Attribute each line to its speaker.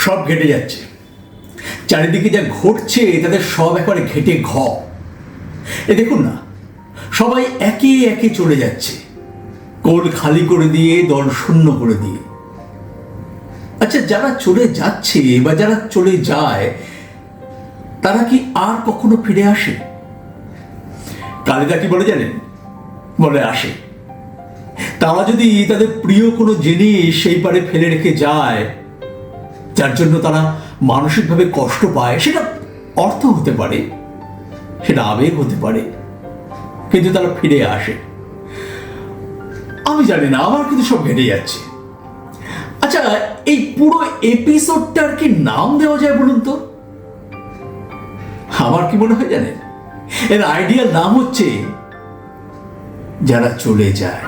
Speaker 1: সব ঘেটে যাচ্ছে, চারিদিকে যা ঘটছে তাদের সব একেবারে ঘেটে ঘ। এ দেখুন না, সবাই একে একে চলে যাচ্ছে, কোল খালি করে দিয়ে, দল শূন্য করে দিয়ে। আচ্ছা, যারা চলে যাচ্ছে বা যারা চলে যায় তারা কি আর কখনো ফিরে আসে? কালিদা কি বলে জানেন? বলে আসে। তারা যদি তাদের প্রিয় কোনো জিনিস সেই পারে ফেলে রেখে যায়, যার জন্য তারা মানসিকভাবে কষ্ট পায়, সেটা অর্থ হতে পারে, সেটা আবেগ হতে পারে, কিন্তু তারা ফিরে আসে। আমি জানি না, আমার কিন্তু সব ঘেটে যাচ্ছে। আচ্ছা, এই পুরো এপিসোডটার কি নাম দেওয়া যায় বলুন তো? আমার কি মনে হয় জানেন, এর আইডিয়াল নাম হচ্ছে যারা চলে যায়।